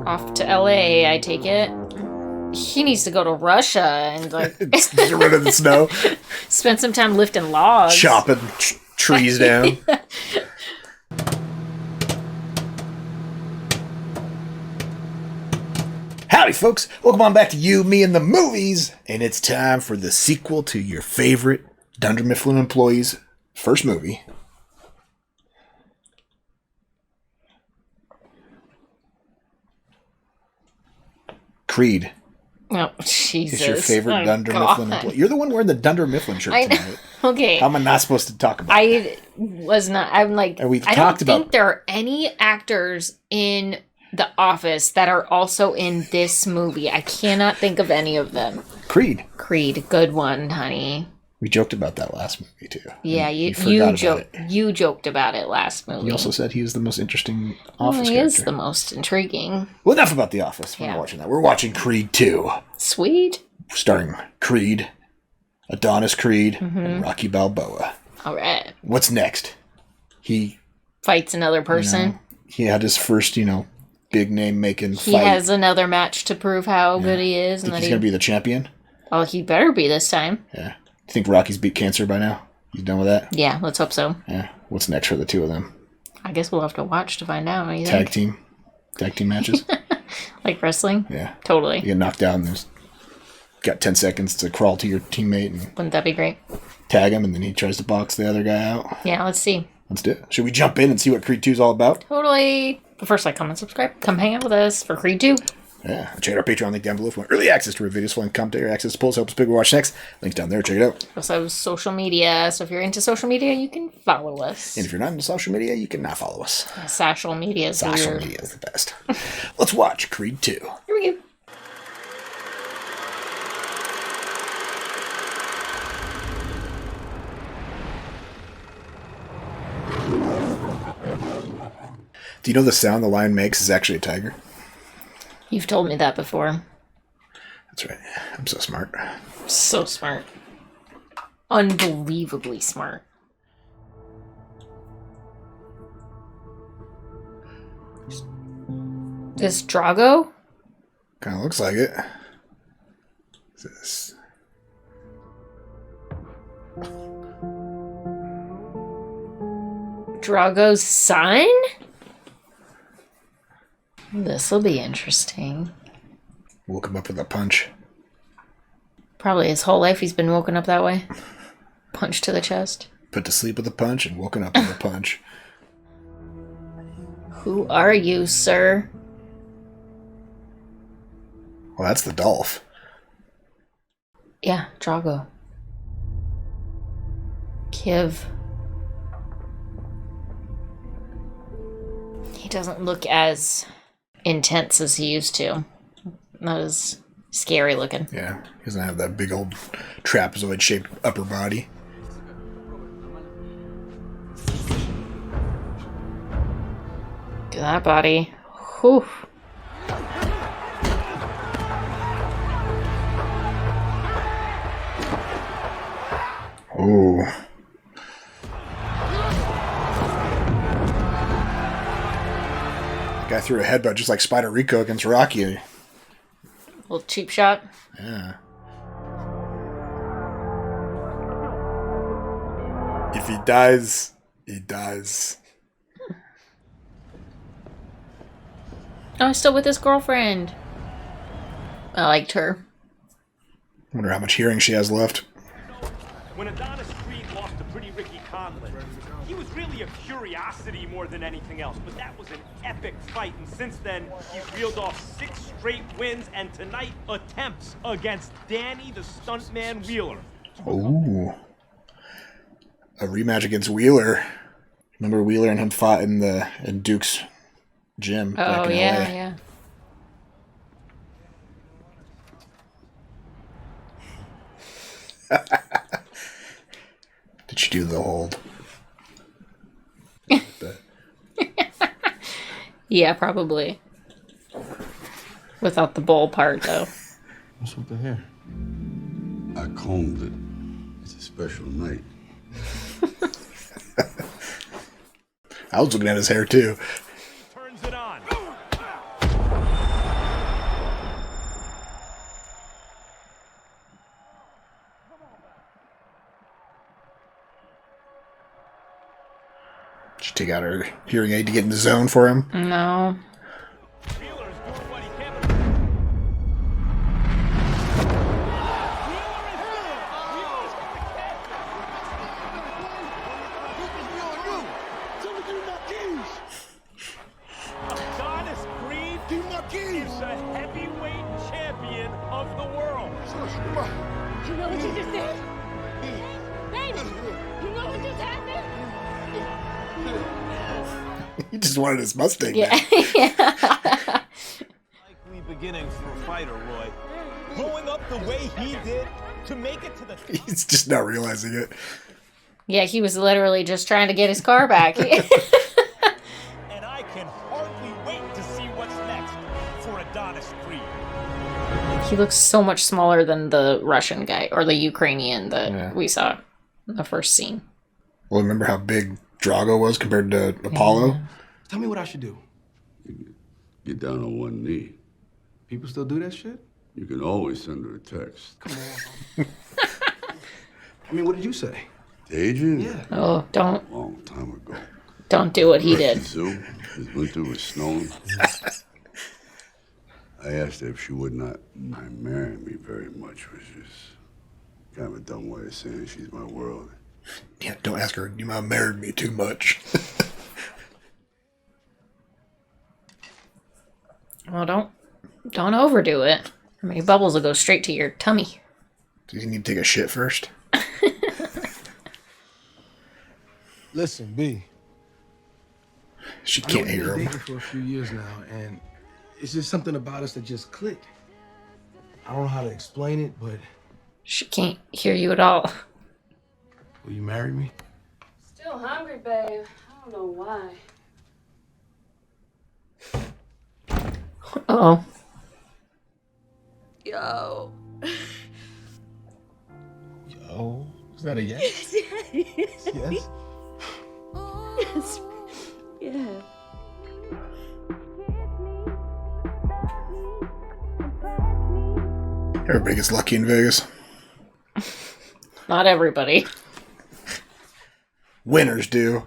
Off to LA, I take it. He needs to go to Russia and like get rid of the snow. Spend some time lifting logs. Chopping trees down. Howdy, folks. Welcome on back to You, Me, and the Movies. And it's time for the sequel to your favorite Dunder Mifflin employee's first movie. Creed. Oh, Jesus. It's your favorite Dunder Mifflin employee. You're the one wearing the Dunder Mifflin shirt tonight. Okay. How am I not supposed to talk about I was not. I'm like, I don't think there are any actors in The Office that are also in this movie. I cannot think of any of them. Creed. Good one, honey. We joked about that last movie, too. Yeah, you joked about it last movie. You also said he was the most interesting Office character. He is the most intriguing. Well, enough about The Office. We're not watching that. We're watching Creed 2. Sweet. Starring Creed, Adonis Creed, and Rocky Balboa. All right. What's next? He fights another person. He had his first, big name making fight. He has another match to prove how good he is. Think he's going to be the champion? Oh, he better be this time. Yeah. You think Rocky's beat cancer by now? He's done with that? Yeah, let's hope so. Yeah. What's next for the two of them? I guess we'll have to watch to find out. Tag team matches? Like wrestling? Yeah. Totally. You get knocked out and there's got 10 seconds to crawl to your teammate and wouldn't that be great? Tag him and then he tries to box the other guy out. Yeah, let's see. Let's do it. Should we jump in and see what Creed 2 is all about? Totally. But first, comment, subscribe. Come hang out with us for Creed 2. Yeah, check out our Patreon link down below if you want early access to our videos, full commentary, access to polls, help us pick what we watch next. Link's down there, check it out. Also, social media. So if you're into social media, you can follow us. And if you're not into social media, you can not follow us. Social media is weird. Media is the best. Let's watch Creed 2. Here we go. Do you know the sound the lion makes is actually a tiger? You've told me that before. That's right. I'm so smart. So smart. Unbelievably smart. This Drago? Kind of looks like it. What's this? Drago's son? This'll be interesting. Woke him up with a punch. Probably his whole life he's been woken up that way. Punch to the chest. Put to sleep with a punch and woken up with a punch. Who are you, sir? Well, that's the Dolph. Yeah, Drago. Kiv. He doesn't look as intense as he used to. Not as scary looking. Yeah, he doesn't have that big old trapezoid shaped upper body. Look at that body. Whew. Ooh. Guy threw a headbutt just like Spider Rico against Rocky. Little cheap shot. Yeah. If he dies, he dies. Oh, he's still with his girlfriend. I liked her. Wonder how much hearing she has left. When Adonis Creed lost to Pretty Ricky Conlon, he was really a curiosity more than anything else. But that was an epic fight, and since then, he's reeled off 6 straight wins, and tonight attempts against Danny the Stuntman Wheeler. Ooh. A rematch against Wheeler. Remember Wheeler and him fought in Duke's gym back in LA? Yeah. Did she do the hold? Yeah, probably. Without the bowl part, though. What's with the hair? I combed it. It's a special night. I was looking at his hair too. Turns it on. Take out her hearing aid to get in the zone for him. No. Adonis Creed is the heavyweight champion of the world. You know what you just did? Baby, you know what just happened? He just wanted his Mustang. Yeah. Yeah. Likely beginnings for a fighter, Roy. Growing up the way he did to make it to the... He's just not realizing it. Yeah, he was literally just trying to get his car back. And I can hardly wait to see what's next for Adonis Creed. He looks so much smaller than the Russian guy or the Ukrainian that we saw in the first scene. Well, remember how big Drago was compared to Apollo? Yeah. Tell me what I should do. Get down on one knee. People still do that shit? You can always send her a text. Come on. I mean, what did you say? Adrian? Yeah. Oh, don't Long time ago. do what he did. Zoo, his winter was snowing. I asked her if she would not mind marrying me very much, which is kind of a dumb way of saying she's my world. Yeah, don't ask her. You might have married me too much. Well, don't overdo it. How many bubbles will go straight to your tummy? Do you need to take a shit first? Listen, B. She can't hear We've been him. dating for a few years now, and it's just something about us that just clicked. I don't know how to explain it, but She can't hear you at all. will you marry me? Still hungry, babe. I don't know why. Uh-oh. Yo. Oh, is that a yes? Yes. Yes. Yeah. Everybody gets lucky in Vegas. Not everybody. Winners do.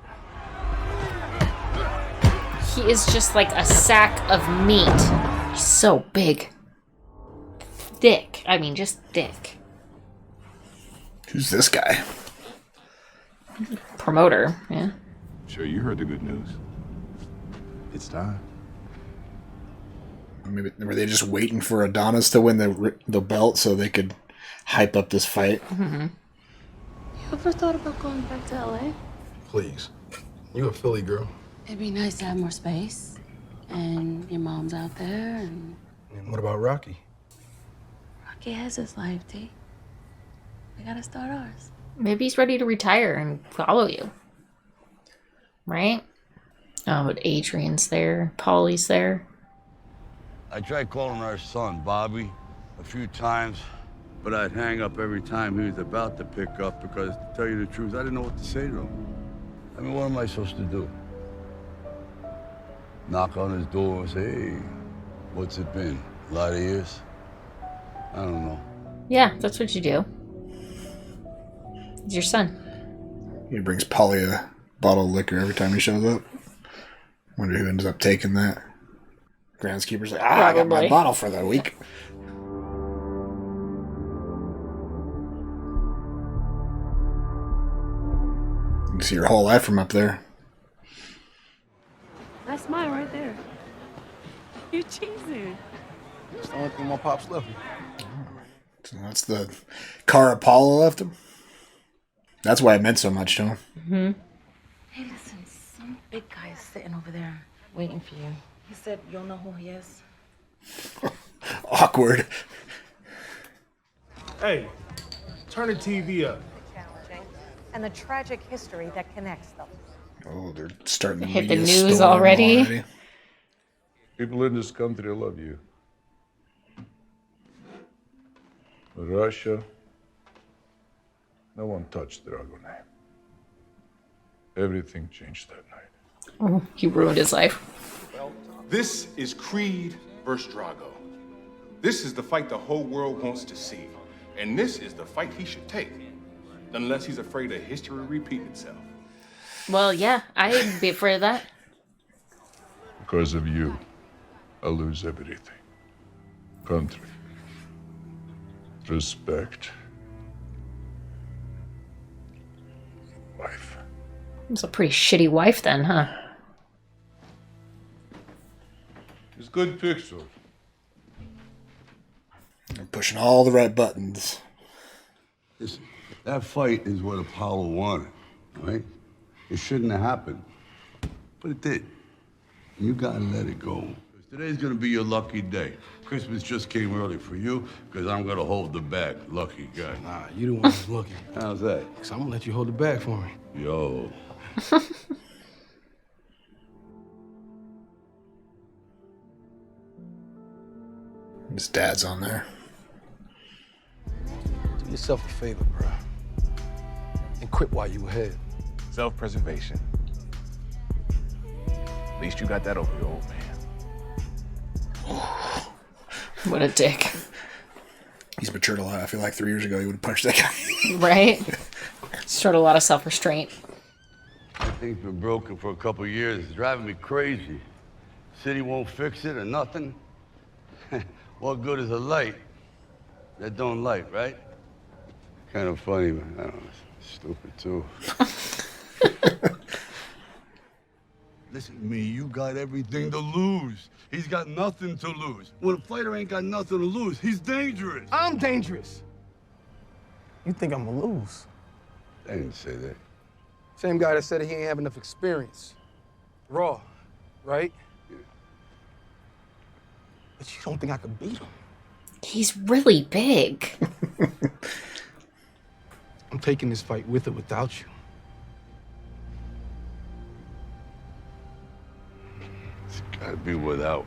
He is just like a sack of meat. He's so big. Thick. I mean, just thick. Who's this guy? Promoter, yeah. Sure, you heard the good news. It's time. Maybe were they just waiting for Adonis to win the belt so they could hype up this fight? Mm-hmm. You ever thought about going back to LA? Please. You a Philly girl. It'd be nice to have more space. And your mom's out there, and And what about Rocky? Rocky has his life, T. We gotta start ours. Maybe he's ready to retire and follow you. Right? Oh, but Adrian's there. Paulie's there. I tried calling our son, Bobby, a few times, but I'd hang up every time he was about to pick up because, to tell you the truth, I didn't know what to say to him. I mean, what am I supposed to do? Knock on his door and say, hey, what's it been? A lot of years? I don't know. Yeah, that's what you do. It's your son. He brings Polly a bottle of liquor every time he shows up. Wonder who ends up taking that. Groundskeeper's like, I got my Probably. bottle for the week. You can see your whole life from up there. That's mine right there. You're cheesing. It's the only thing my pops left me. So that's the car Apollo left him. That's why it meant so much to him. Mm-hmm. Hey, listen, some big guy is sitting over there waiting for you. He said you'll know who he is. Awkward. Hey, turn the TV up. Challenging, and the tragic history that connects them. Oh, they're starting to Hit the news already. People in this country love you. But Russia, no one touched Drago name. Everything changed that night. Oh, he ruined his life. This is Creed versus Drago. This is the fight the whole world wants to see. And this is the fight he should take. Unless he's afraid of history repeating itself. Well, yeah, I'd be afraid of that. Because of you, I lose everything. Country. Respect. Wife. It's a pretty shitty wife then, huh? It's good picture. I'm pushing all the right buttons. Listen, that fight is what Apollo wanted, right? It shouldn't have happened, but it did. You gotta let it go. Today's gonna be your lucky day. Christmas just came early for you, because I'm gonna hold the bag. Lucky guy. Nah, you the one who's lucky. How's that? Because I'm gonna let you hold the bag for me. Yo. His dad's on there. Do yourself a favor, bro. And quit while you ahead. Self-preservation. At least you got that over your old man. What a dick. He's matured a lot. I feel like 3 years ago he would have punched that guy. Right? Showed a lot of self-restraint. That thing's been broken for a couple years. It's driving me crazy. City won't fix it or nothing. What good is a light that don't light, right? Kind of funny, but I don't know, it's stupid too. Listen to me, you got everything to lose. He's got nothing to lose. When a fighter ain't got nothing to lose, he's dangerous. I'm dangerous. You think I'm gonna lose? I didn't say that. Same guy that said he ain't have enough experience. Raw, right? Yeah. But you don't think I could beat him? He's really big. I'm taking this fight with or without you. It's gotta be without.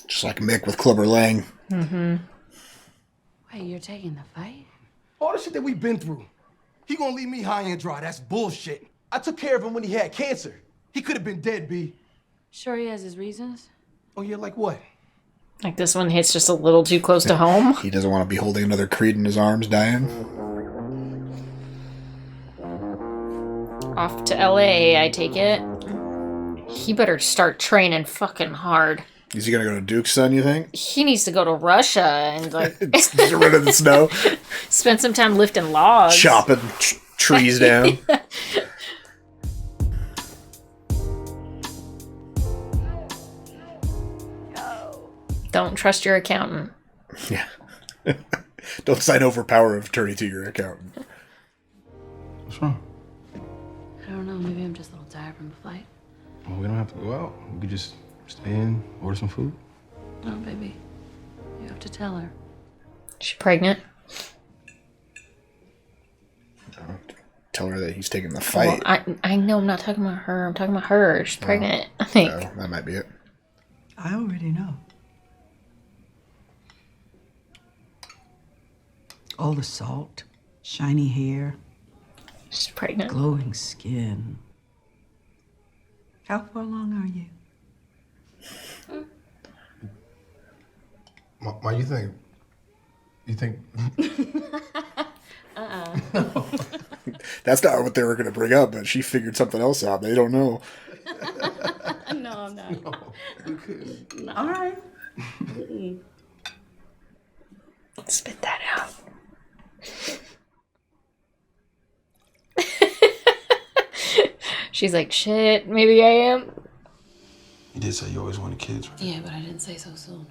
Just like Mick with Clubber Lang. Mm-hmm. Wait, you're taking the fight? All the shit that we've been through. He gonna leave me high and dry. That's bullshit. I took care of him when he had cancer. He could have been dead, B. Sure he has his reasons? Oh, yeah, like what? Like this one hits just a little too close to home. He doesn't want to be holding another Creed in his arms, dying. Off to LA, I take it. He better start training fucking hard. Is he gonna go to Duke's son, you think? He needs to go to Russia and like Get rid of the snow. Spend some time lifting logs. Chopping trees down. Don't trust your accountant. Yeah. Don't sign over power of attorney to your accountant. What's wrong? I don't know, maybe I'm just a little tired from the flight. Well, we don't have to go out. We could just stay in, order some food. No, baby. You have to tell her. She pregnant? Tell her that he's taking the fight. Well, I know I'm not talking about her. I'm talking about her. She's pregnant, I think. Oh, that might be it. I already know. All the salt, shiny hair. She's pregnant. Glowing skin. How far along are you? Why you think? You think? That's not what they were going to bring up, but she figured something else out. They don't know. No, I'm not. No. All right. Spit that out. She's like, shit, maybe I am. You did say you always wanted kids, right? Yeah, but I didn't say so soon.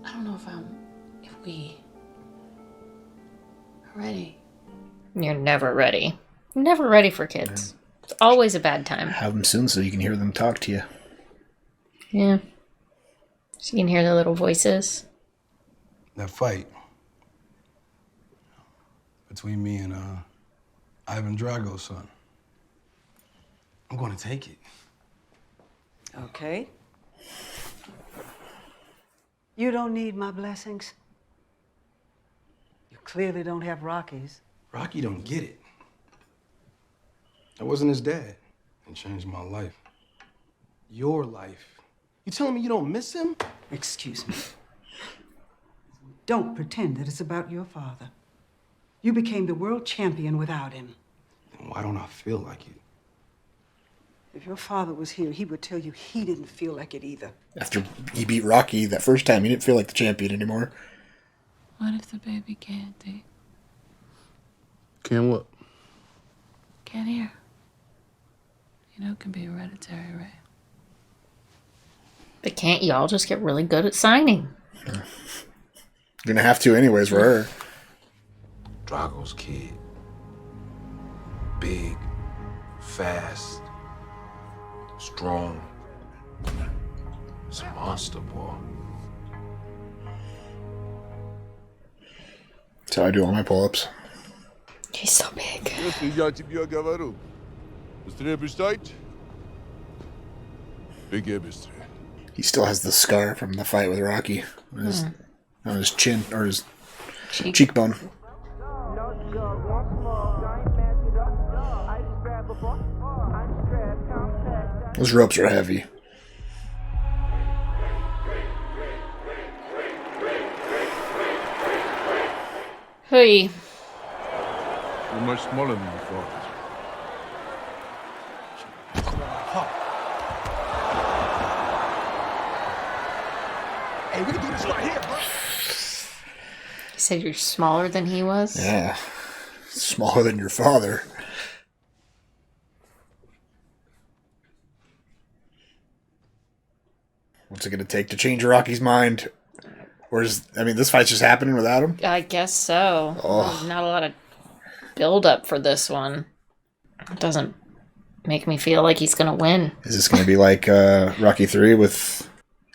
I don't know if we are ready. You're never ready. Never ready for kids. It's always a bad time. Have them soon so you can hear them talk to you. Yeah. So you can hear their little voices. That fight between me and Ivan Drago's son. I'm gonna take it. Okay. You don't need my blessings. You clearly don't have Rocky's. Rocky don't get it. I wasn't his dad and changed my life. Your life. You telling me you don't miss him? Excuse me. Don't pretend that it's about your father. You became the world champion without him. Then why don't I feel like it? If your father was here, he would tell you he didn't feel like it either. After he beat Rocky that first time, he didn't feel like the champion anymore. What if the baby can't, Dee? Can what? Can't hear. You know, it can be hereditary, right? But can't y'all just get really good at signing? You're gonna have to anyways for her. Drago's kid. Big, fast, strong. It's a monster, boy. That's how I do all my pull-ups. He's so big. Я тебе говорю. Быстрее пристать. Беги быстрее. He still has the scar from the fight with Rocky on his chin or his cheekbone. Those ropes are heavy. Hey. You're much smaller than you thought. Hey, we can do this right here, bro. You said you're smaller than he was? Yeah. Smaller than your father. What's it going to take to change Rocky's mind? This fight's just happening without him? I guess so. Oh. There's not a lot of build up for this one. It doesn't make me feel like he's going to win. Is this going to be like Rocky 3 with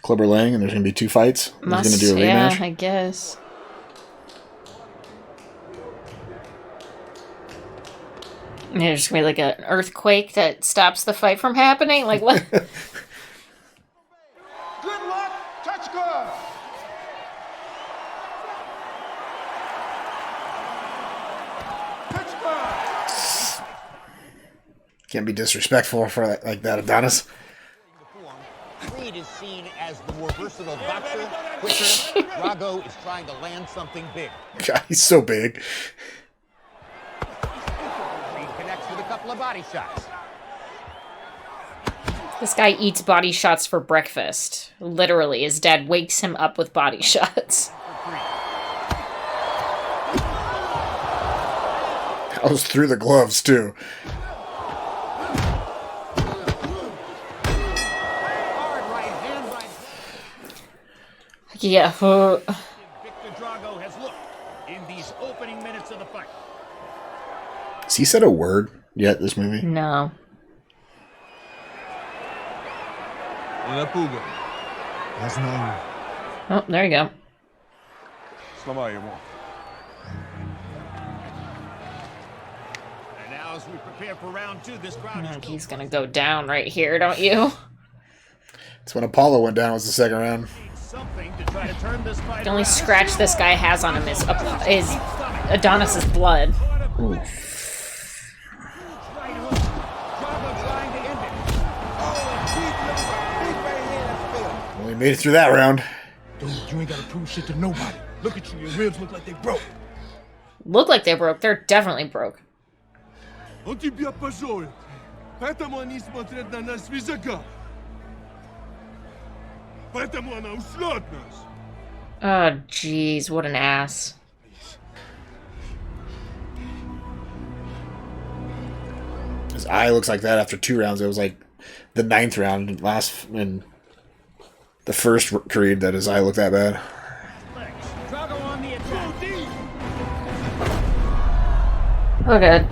Clubber Lang and there's going to be 2 fights? He's going to do a rematch? Yeah, I guess. There's going to be like an earthquake that stops the fight from happening? Like what? Good luck. Touch good. Can't be disrespectful for like that, Adonis. Creed is seen as the more versatile boxer. Quicker, Drago is trying to land something big. God, he's so big. Creed connects with a couple of body shots. This guy eats body shots for breakfast. Literally, his dad wakes him up with body shots. That was through the gloves, too. Yeah. Victor Drago has looked in these opening minutes of the fight. Has he said a word yet this movie? No. Oh, there you go. And now as we prepare for round 2, this crowd I think he's gonna go down right here, don't you? That's when Apollo went down, was the second round. The only scratch this guy has on him is Adonis's blood. Ooh. Well, he made it through that round. Dude, you ain't gotta prove shit to nobody. Look at you, your ribs look like they broke. Look like they broke. They're definitely broke. Он тебя позорит. Поэтому они смотрят на нас свысока. Поэтому она ушла от нас. Oh, jeez, what an ass. His eye looks like that after 2 rounds. It was like the 9th round in the first Creed that his eye looked that bad. Oh, good.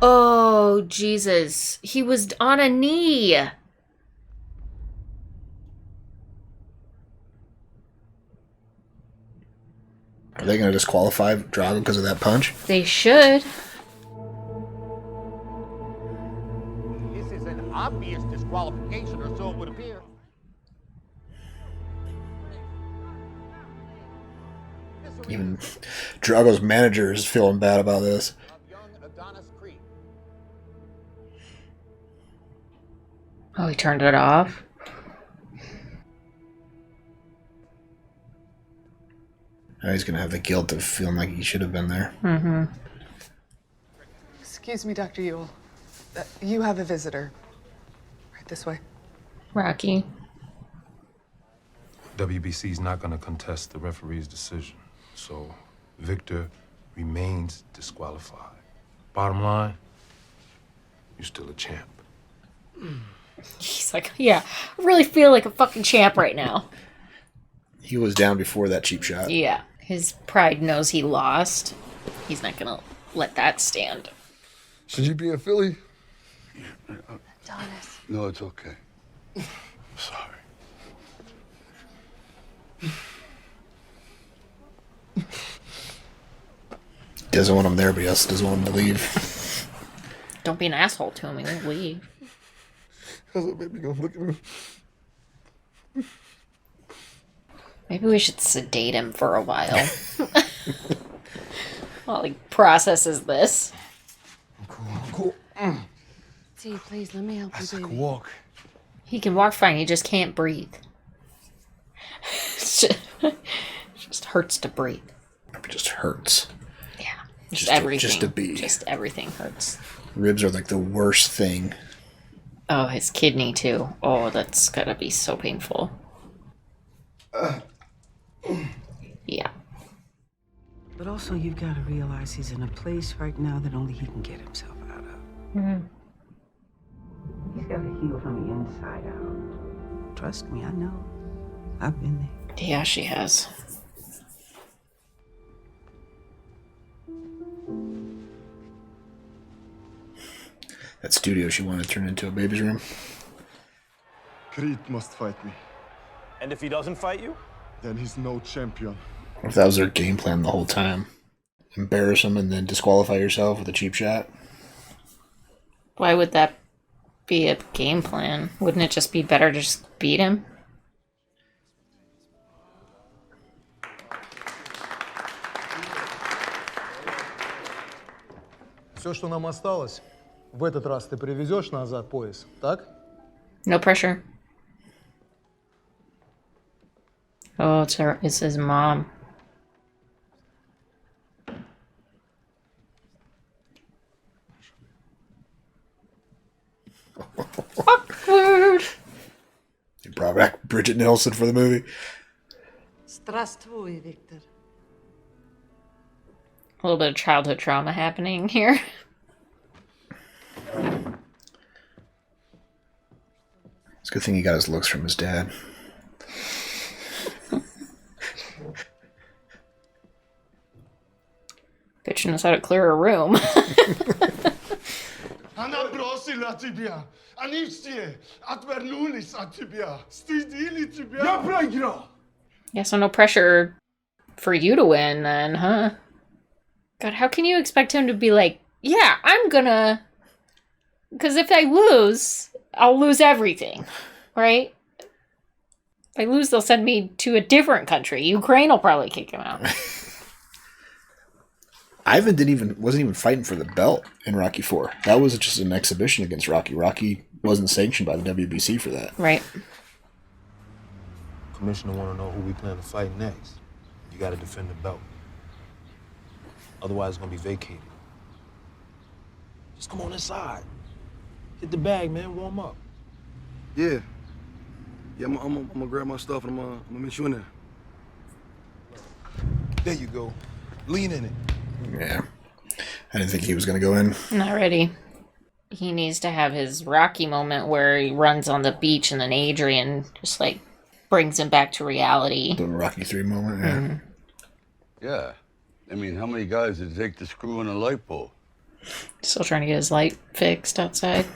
Oh, Jesus. He was on a knee. Are they going to disqualify Drago because of that punch? They should. This is an obvious disqualification, or so it would appear. Even Drago's manager is feeling bad about this. Oh, he turned it off? Now he's gonna have the guilt of feeling like he should have been there. Mm-hmm. Excuse me, Dr. Ewell. You have a visitor. Right this way. Rocky. WBC's not going to contest the referee's decision, so Victor remains disqualified. Bottom line, you're still a champ. He's like, yeah, I really feel like a fucking champ right now. He was down before that cheap shot. Yeah, his pride knows he lost. He's not gonna let that stand. Should you be in Philly? Adonis. No, it's okay. Sorry. Doesn't want him there, but he also doesn't want him to leave. Don't be an asshole to him. He won't leave. How's that baby gonna look at him? Maybe we should sedate him for a while. While he processes this. I'm cool. T, please, let me help you, baby. I can walk. He can walk fine, he just can't breathe. It just hurts to breathe. It just hurts. Yeah. Just everything. Just to be. Just everything hurts. Ribs are like the worst thing. Oh, his kidney too. Oh, that's gotta be so painful. Yeah. But also, you've got to realize he's in a place right now that only he can get himself out of. Mm-hmm. He's got to heal from the inside out. Trust me, I know. I've been there. Yeah, she has. That studio she wanted to turn into a baby's room. Creed must fight me. And if he doesn't fight you? Then he's no champion. If that was their game plan the whole time. Embarrass him and then disqualify yourself with a cheap shot. Why would that be a game plan? Wouldn't it just be better to just beat him? Все, что нам осталось, в этот раз ты привезешь назад пояс, так? No pressure. Oh, it's his mom. Awkward. They brought back Bridget Nielsen for the movie. Здравствуй, Victor. A little bit of childhood trauma happening here. It's a good thing he got his looks from his dad. Bitch knows how to clear a room. Она бросила тебя. Они все отвернулись от тебя. Стыдили тебя. Я проиграл. Yeah, so no pressure for you to win then, huh? God, how can you expect him to be like, yeah, I'm gonna... Because if I lose, I'll lose everything, right? If I lose, they'll send me to a different country. Ukraine will probably kick him out. Ivan wasn't even fighting for the belt in Rocky IV. That was just an exhibition against Rocky. Rocky wasn't sanctioned by the WBC for that. Right. Commissioner want to know who we plan to fight next. You got to defend the belt. Otherwise, it's going to be vacated. Just come on inside. Hit the bag, man. Warm up. Yeah. Yeah, I'm gonna grab my stuff and I'm gonna meet you in there. There you go. Lean in it. Yeah. I didn't think he was going to go in. Not ready. He needs to have his Rocky moment where he runs on the beach and then Adrian just like brings him back to reality. The Rocky III moment, yeah. Mm-hmm. Yeah. I mean, how many guys did it take to screw in a light bulb? Still trying to get his light fixed outside.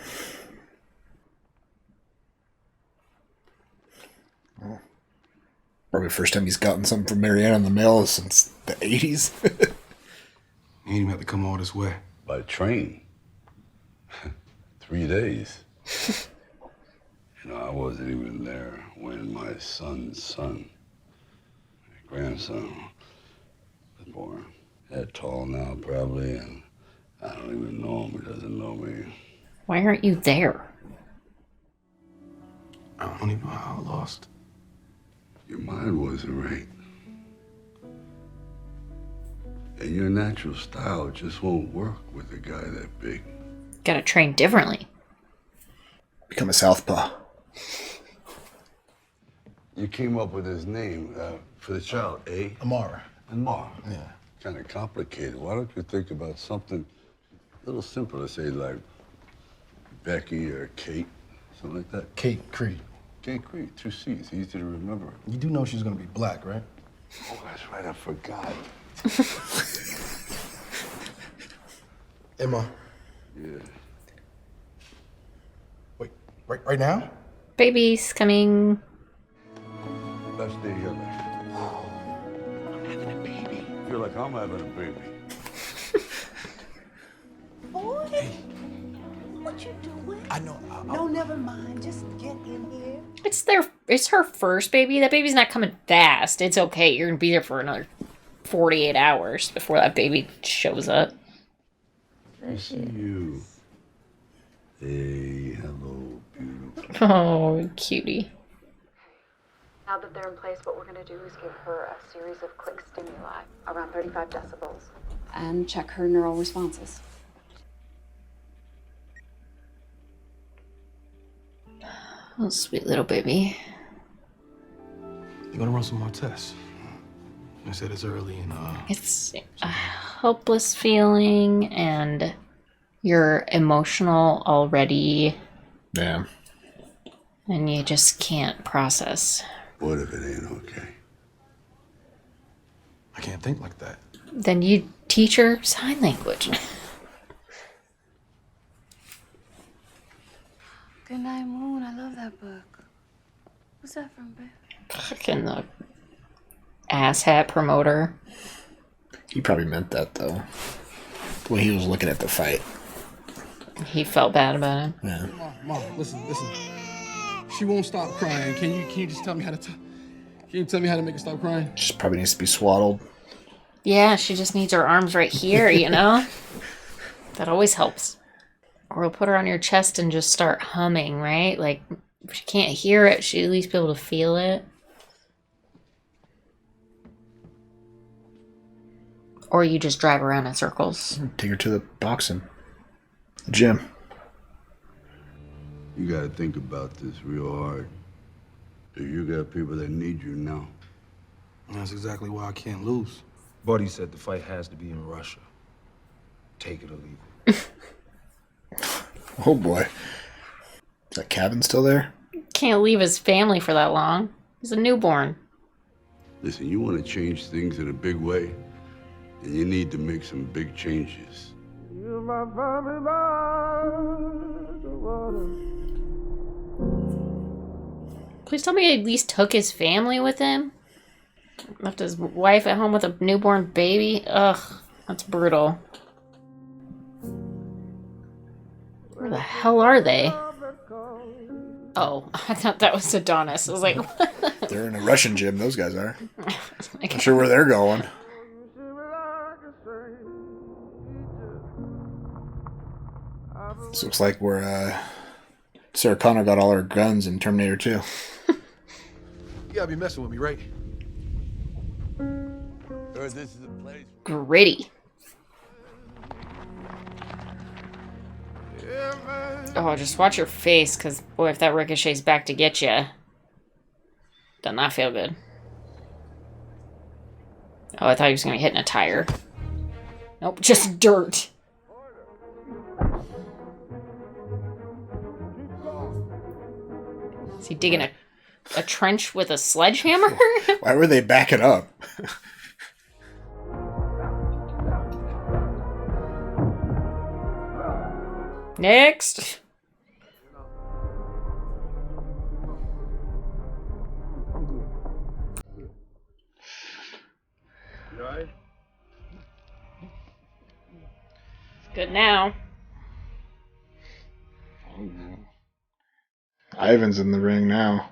Oh. Probably the first time he's gotten something from Marianne in the mail since the 80s. You didn't have to come all this way. By train. 3 days. I wasn't even there when my son's son, my grandson, was born. They're tall now, probably, and I don't even know him. He doesn't know me. Why aren't you there? I don't even know how I lost. Your mind wasn't right. And your natural style just won't work with a guy that big. Gotta train differently. Become a southpaw. You came up with his name for the child, eh? Amara. Amara. Yeah. Kind of complicated. Why don't you think about something a little simpler, say like Becky or Kate, something like that? Kate Creed. Kate Creed, 2 C's, easy to remember. You do know she's gonna be black, right? Oh, that's right, I forgot. Emma. Yeah. Wait, right now? Baby's coming. Best day of your life. I'm having a baby. I feel like I'm having a baby. Boy, what you doing? I know. No, never mind. Just get in here. It's her first baby. That baby's not coming fast. It's okay. You're gonna be there for another 48 hours before that baby shows up. I see you. Hey, hello, beautiful. Oh, cutie. Now that they're in place, what we're going to do is give her a series of click stimuli, around 35 decibels, and check her neural responses. Oh, sweet little baby. You gonna run some more tests? I said it's early and It's a helpless feeling, and you're emotional already, Yeah. and you just can't process. What if it ain't okay? I can't think like that. Then you teach her sign language. Good Night Moon, I love that book. What's that from, babe? Fucking the asshat promoter. He probably meant that, though. The way he was looking at the fight. He felt bad about it. Yeah. Mom, listen. She won't stop crying. Can you just tell me how to can you tell me how to make her stop crying? Just probably needs to be swaddled. Yeah, she just needs her arms right here, you know? That always helps. Or we'll put her on your chest and just start humming, right? Like, if she can't hear it, she'd at least be able to feel it. Or you just drive around in circles. Take her to the boxing. The gym. You gotta think about this real hard. You got people that need you now. That's exactly why I can't lose. Buddy said the fight has to be in Russia. Take it or leave it. Oh boy. Is that cabin still there? Can't leave his family for that long. He's a newborn. Listen, you want to change things in a big way, and you need to make some big changes. Please tell me he at least took his family with him. Left his wife at home with a newborn baby. Ugh, that's brutal. Where the hell are they? Oh, I thought that was Adonis. I was like, what? They're in a Russian gym, those guys are. Not sure where they're going. This looks like where Sarah Connor got all her guns in Terminator 2. You gotta be messing with me, right? This is a place. Gritty. Oh, just watch your face, because, boy, if that ricochet's back to get you, does not feel good. Oh, I thought he was going to be hitting a tire. Nope, just dirt. Is he digging a trench with a sledgehammer? Why were they backing up? Next. Right? Good now. Ivan's in the ring now.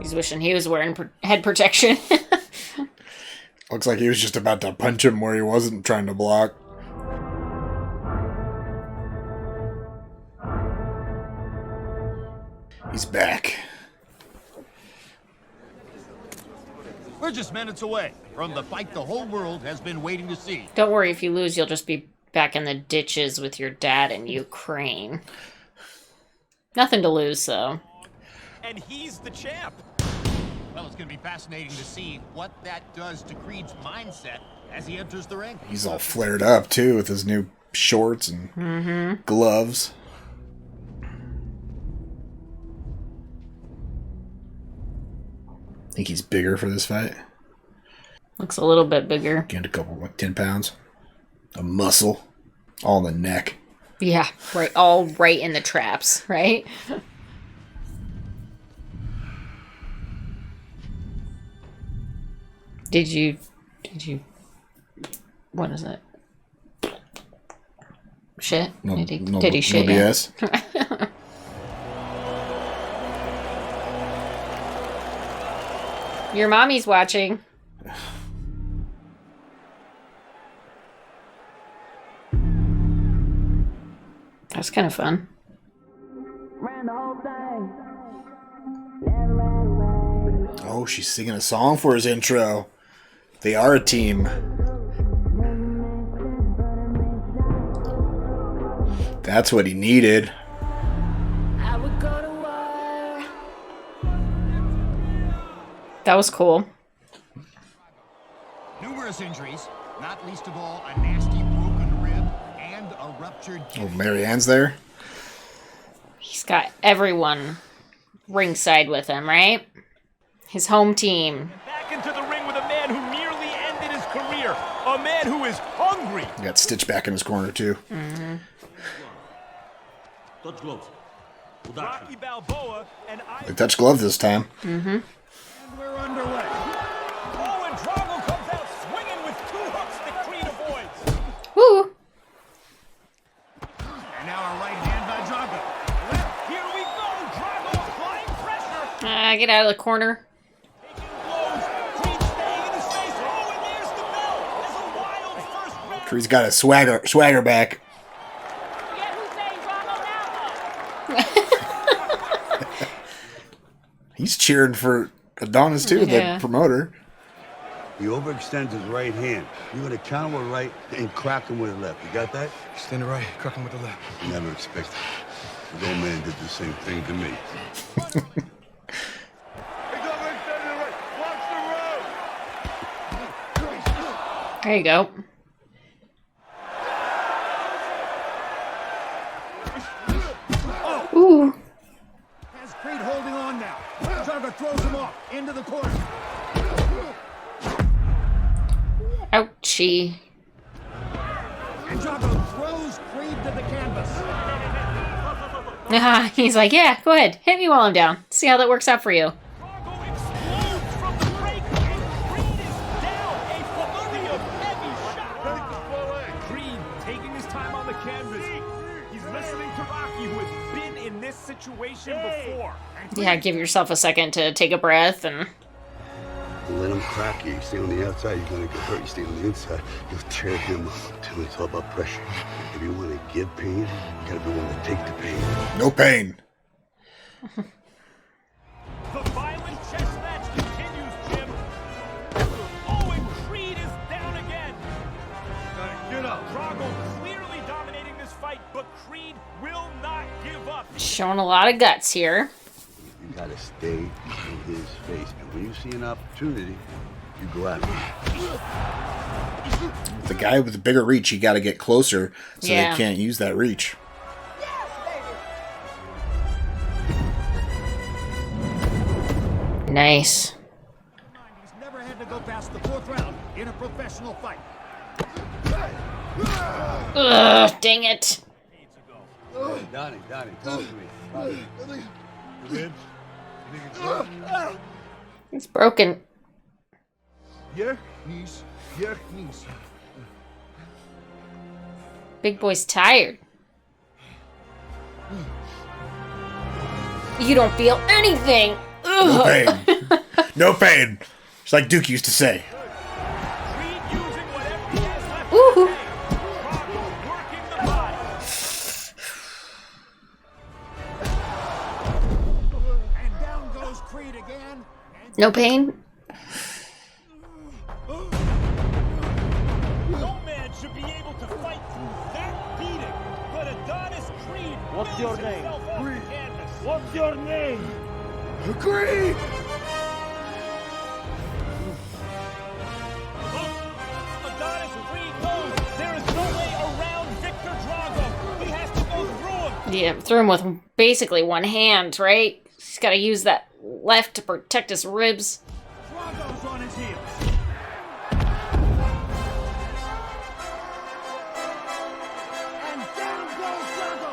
He's wishing he was wearing head protection. Looks like he was just about to punch him where he wasn't trying to block. He's back. We're just minutes away from the fight the whole world has been waiting to see. Don't worry, if you lose, you'll just be back in the ditches with your dad in Ukraine. Nothing to lose, though. And he's the champ. Well, it's going to be fascinating to see what that does to Creed's mindset as he enters the ring. He's all flared up, too, with his new shorts and gloves. Think he's bigger for this fight? Looks a little bit bigger. Gained a couple, like 10 pounds. A muscle. All in the neck. Yeah, right. All right in the traps, right? Did you, what is it? Shit? No, did he shit? No Yeah. BS. Your mommy's watching. That's kind of fun. Oh, she's singing a song for his intro. They are a team. That's what he needed. That was cool. Numerous injuries, not least of all a nasty broken rib and a ruptured Oh, kidney. Marianne's there. He's got everyone ringside with him, right? His home team. Back into the ring with a man who nearly ended his career. A man who is hungry. He got Stitch back in his corner, too. Touch gloves. Rocky Balboa and They touched glove this time. we're underway. Oh, and Drago comes out swinging with 2 hooks that Creed avoids. Woo! And now a right hand by Drago. Here we go. Drago applying pressure. Get out of the corner. Creed staying in his face. Oh, and there's the bell. There's a wild first round. Creed's got a swagger back. Forget who's saying Drago now, He's cheering for Adonis, too, Yeah. the promoter. He overextends his right hand. You're gonna counter with right and crack him with the left. You got that? Stand right, crack him with the left. Never expected. The old man did the same thing to me. There you go. Ooh. Has Creed holding on now. Drago throws him off into the corner. Ouchie. And Drago throws Creed to the canvas. He's like, yeah, go ahead. Hit me while I'm down. See how that works out for you. Drago explodes from the break, and Creed is down. A flurry of heavy shots. Creed taking his time on the canvas. He's listening to Rocky, who has been in this situation before. Yeah, give yourself a second to take a breath and... Let him crack you. You stay on the outside, you're gonna get hurt. You stay on the inside, you'll tear him up. I'm telling you, it's all about pressure. If you want to give pain, you gotta be willing to take the pain. No pain. The violent chess match continues, Jim. Oh, and Creed is down again. Get up. Drago clearly dominating this fight, but Creed will not give up. Showing a lot of guts here. You gotta stay in his face. And when you see an opportunity, you go after it. The guy with the bigger reach, you got to get closer so Yeah. they can't use that reach. Nice. He's never had to go past the 4th round in a professional fight. Ugh, dang it. Donnie, talk to me. Ribs? You think it's good? It's broken. Your knees, your knees. Big boy's tired. You don't feel anything. No Ugh. pain. No pain. It's like Duke used to say. Ooh. No pain? No man should be able to fight through that beating, but Adonis Creed. What's your name? Creed. What's your name? Creed! Adonis Creed knows there is no way around Victor Drago. He has to go through him. Yeah, through him with basically one hand, right? He's got to use that left to protect his ribs. Drago's on his heels. And down goes Drago.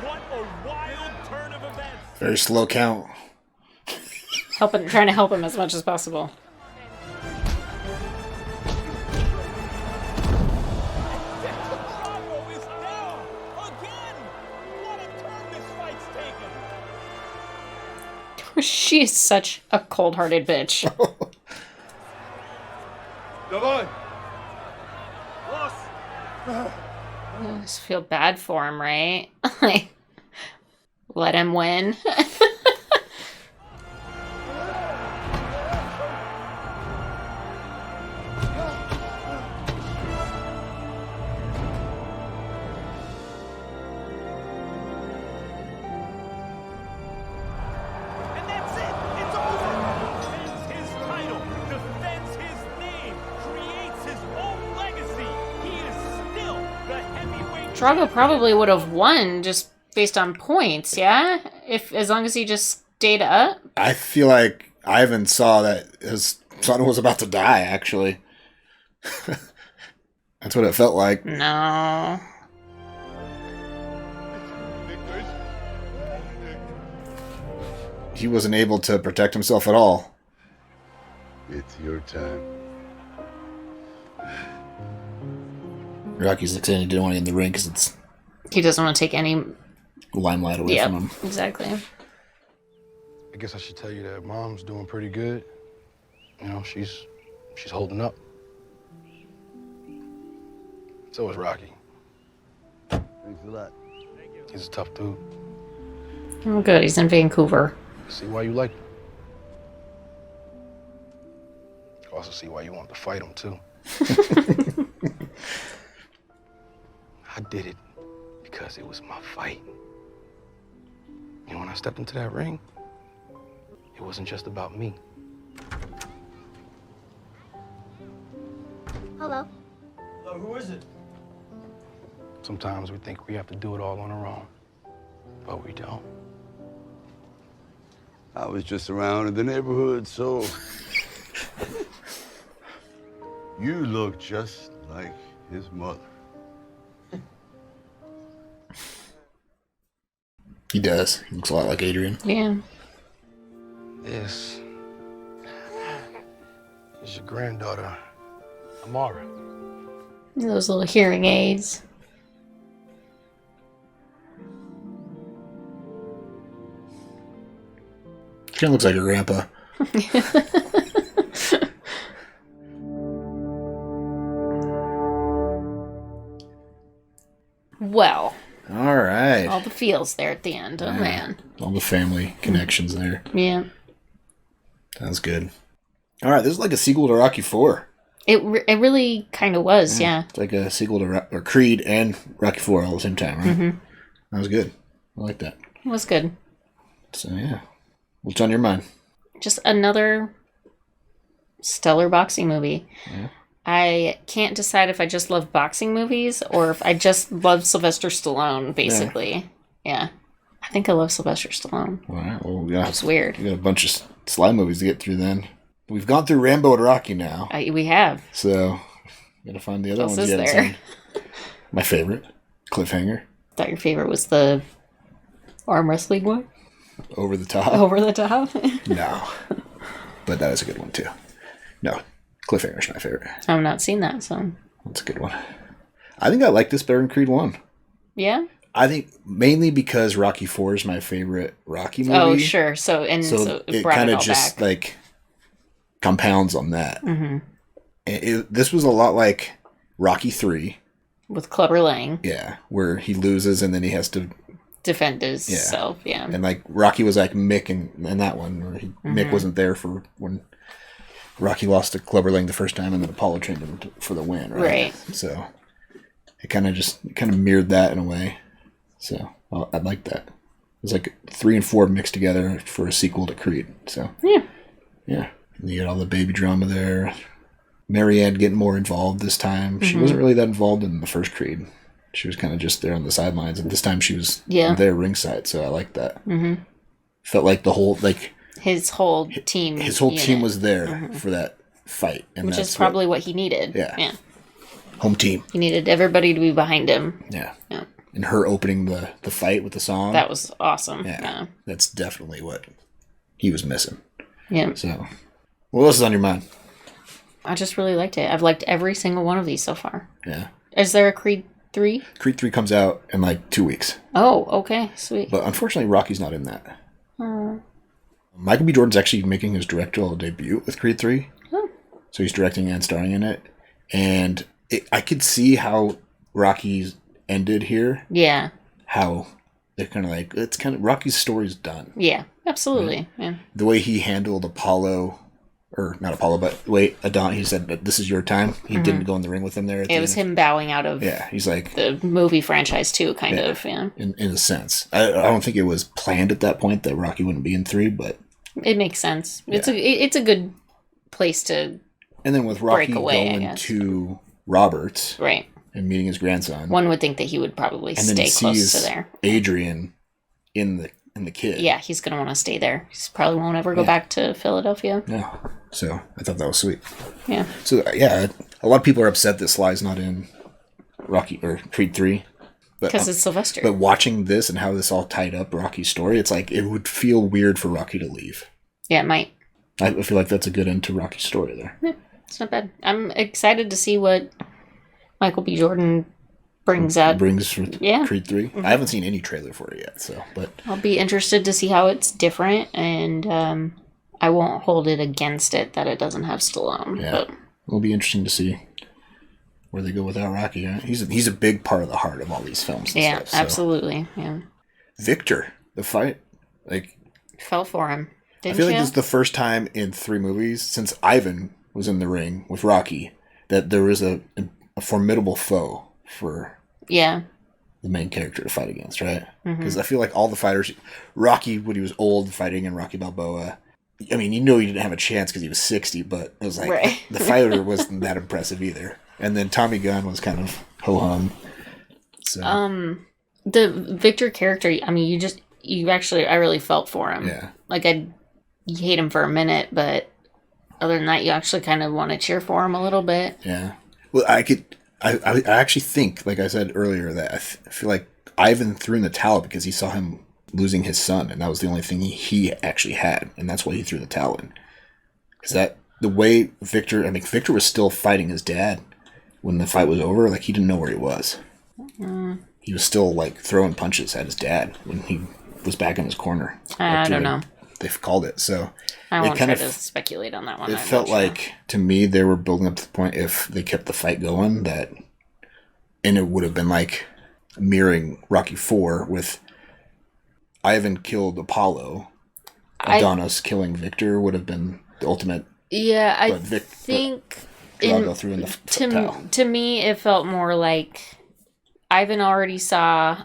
What a wild turn of events. Very slow count. Trying to help him as much as possible. Drago is down again. What a turn this fight's taken. She is such a cold-hearted bitch. Davon. Lost. I just feel bad for him, right? Like, let him win. And that's it. It's over. Defends his title. Defends his name. Creates his own legacy. He is still the heavyweight. Drago probably would have won just based on points, yeah? As long as he just stayed up. I feel like Ivan saw that his son was about to die, actually. That's what it felt like. No. He wasn't able to protect himself at all. It's your time. Rocky's like saying he didn't want to get in the ring because He doesn't want to take any limelight away from him. Exactly. I guess I should tell you that Mom's doing pretty good. You know, she's holding up. So is Rocky. Thanks a lot. He's a tough dude. Oh, good. He's in Vancouver. See why you like him. Also see why you want to fight him, too. I did it because it was my fight. And when I stepped into that ring, it wasn't just about me. Hello. Who is it? Sometimes we think we have to do it all on our own, but we don't. I was just around in the neighborhood, so... You look just like his mother. He does. He looks a lot like Adrian. Yeah. This is your granddaughter, Amara. Those little hearing aids. She kind of looks like her grandpa. Well. All right. All the feels there at the end. Oh, man. All the family connections there. Yeah. Sounds good. All right, this is like a sequel to Rocky 4. It really kind of was, yeah. It's like a sequel to Creed and Rocky 4 all at the same time, right? Mm-hmm. That was good. I like that. It was good. So, yeah. What's on your mind? Just another stellar boxing movie. Yeah. I can't decide if I just love boxing movies or if I just love Sylvester Stallone, basically. Yeah. I think I love Sylvester Stallone. All right. Well, It's weird. We got a bunch of Sly movies to get through then. We've gone through Rambo and Rocky now. We have. So, gotta find the other What ones else you is haven't there? seen. My favorite, Cliffhanger. Thought your favorite was the arm wrestling one? Over the Top. Over the Top? No. But that is a good one, too. No, Cliffhanger's my favorite. I've not seen that, so. That's a good one. I think I like this better than Creed 1. Yeah? I think mainly because Rocky 4 is my favorite Rocky movie. Oh, sure. So it brought kind it of all just back. like compounds on that. Mm-hmm. This was a lot like Rocky 3. With Clubber Lang. Yeah, where he loses and then he has to defend himself. Yeah. And like Rocky was like Mick in that one, where Mick wasn't there for when Rocky lost to Clubber Lang the first time, and then Apollo trained him for the win. Right. So it kind of mirrored that in a way. So I like that. It was like 3 and 4 mixed together for a sequel to Creed. So yeah. And you get all the baby drama there. Marianne getting more involved this time. She wasn't really that involved in the first Creed. She was kind of just there on the sidelines, and this time she was there ringside. So I like that. Felt like the whole his whole team. His whole team was there for that fight, and which is probably what he needed. Yeah. Home team. He needed everybody to be behind him. Yeah. And her opening the fight with the song. That was awesome. Yeah. That's definitely what he was missing. Yeah. So, what else is on your mind? I just really liked it. I've liked every single one of these so far. Yeah. Is there a Creed 3? Creed 3 comes out in like 2 weeks. Oh, okay. Sweet. But unfortunately, Rocky's not in that. Michael B. Jordan's actually making his directorial debut with Creed 3. So he's directing and starring in it. And I could see how Rocky's ended here. Yeah. How they're kind of like, it's kind of, Rocky's story's done. Yeah, absolutely. Right? Yeah. The way he handled Apollo, or not Apollo, but the way Adonis, he said, this is your time. He didn't go in the ring with him there. It was him bowing out of he's like the movie franchise too, kind of. Yeah. In a sense. I don't think it was planned at that point that Rocky wouldn't be in 3, but it makes sense. It's a good place to and then with Rocky break away, going to Roberts. Right. And meeting his grandson. One would think that he would probably and then stay he close sees to there. Adrian in the kid. Yeah, he's going to want to stay there. He probably won't ever go back to Philadelphia. Yeah. So I thought that was sweet. Yeah. So yeah, a lot of people are upset that Sly's not in Rocky or Creed 3. Because it's Sylvester. But watching this and how this all tied up Rocky's story, it's like it would feel weird for Rocky to leave. Yeah, it might. I feel like that's a good end to Rocky's story there. Yeah, it's not bad. I'm excited to see what Michael B. Jordan brings for Creed 3. I haven't seen any trailer for it yet, but I'll be interested to see how it's different, and I won't hold it against it that it doesn't have Stallone. Yeah, but it'll be interesting to see where they go without Rocky. Right? He's a big part of the heart of all these films. And stuff, so. Absolutely. Yeah. Victor, the fight, fell for him. Didn't I feel you? like this is the first time in 3 movies since Ivan was in the ring with Rocky that there was a formidable foe for the main character to fight against, right? Because I feel like all the fighters, Rocky when he was old fighting in Rocky Balboa, I mean, he didn't have a chance because he was 60, but it was like the fighter wasn't that impressive either. And then Tommy Gunn was kind of ho-hum. So. The Victor character, I mean, I really felt for him. Yeah. Like, you hate him for a minute, but other than that, you actually kind of want to cheer for him a little bit. Yeah. Well, I actually think, like I said earlier, that I feel like Ivan threw in the towel because he saw him losing his son, and that was the only thing he actually had, and that's why he threw the towel in. Is that the way Victor was still fighting his dad when the fight was over? Like, he didn't know where he was. He was still, like, throwing punches at his dad when he was back in his corner. I don't know. They've called it, so... I won't try to speculate on that one. It felt like, to me, they were building up to the point if they kept the fight going, and it would have been like mirroring Rocky 4 with Ivan killed Apollo, Adonis killing Victor would have been the ultimate. Yeah, I think Drago threw in the towel. To me, it felt more like Ivan already saw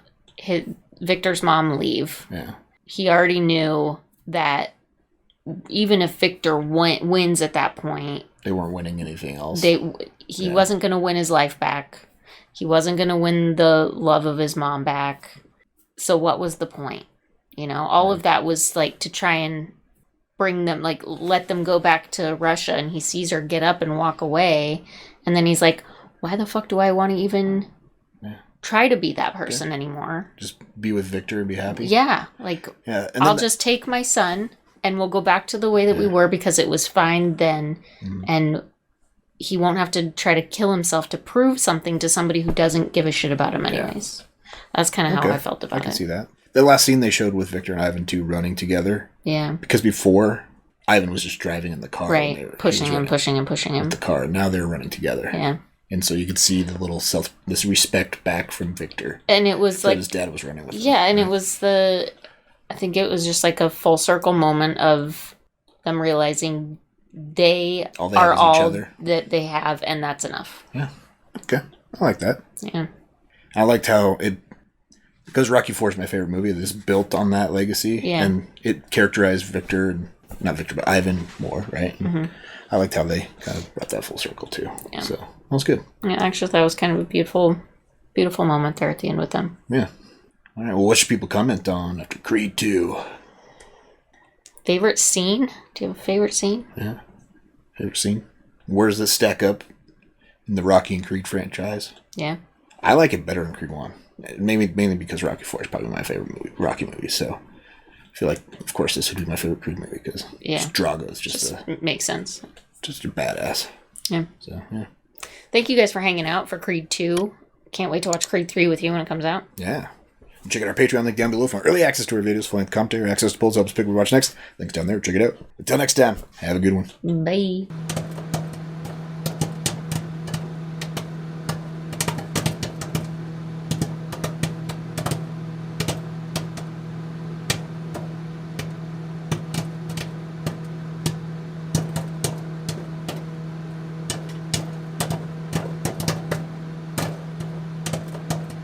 Victor's mom leave. Yeah, he already knew that. Even if Victor wins at that point, they weren't winning anything else. He wasn't going to win his life back. He wasn't going to win the love of his mom back. So what was the point? All of that was like to try and bring them, like let them go back to Russia. And he sees her get up and walk away. And then he's like, why the fuck do I want to even try to be that person anymore? Just be with Victor and be happy? Yeah. I'll just take my son and we'll go back to the way that we were because it was fine then. And he won't have to try to kill himself to prove something to somebody who doesn't give a shit about him anyways. That's kind of how I felt about it. I can see that. The last scene they showed with Victor and Ivan 2 running together. Yeah. Because before, Ivan was just driving in the car. Right. Pushing him. With the car. And now they're running together. Yeah. And so you could see the little this respect back from Victor. And it was that his dad was running with him. Yeah, and it was I think it was just like a full circle moment of them realizing they are all each other. that they have, and that's enough. Yeah. Okay. I like that. Yeah. I liked how because Rocky IV is my favorite movie, this built on that legacy. Yeah. And it characterized not Victor, but Ivan more, right? Mm-hmm. I liked how they kind of brought that full circle too. Yeah. So that was good. Yeah, actually, that was kind of a beautiful moment there at the end with them. Yeah. All right. Well, what should people comment on after Creed 2? Favorite scene? Do you have a favorite scene? Yeah. Favorite scene? Where does this stack up in the Rocky and Creed franchise? Yeah. I like it better than Creed 1. Mainly because Rocky IV is probably my favorite Rocky movie. So I feel like, of course, this would be my favorite Creed movie because Drago is just makes sense. Just a badass. Yeah. So, yeah. Thank you guys for hanging out for Creed 2. Can't wait to watch Creed 3 with you when it comes out. Yeah. Check out our Patreon link down below for early access to our videos, full-length commentary, access to polls, help us pick what we watch next. Links down there. Check it out. Until next time, have a good one. Bye.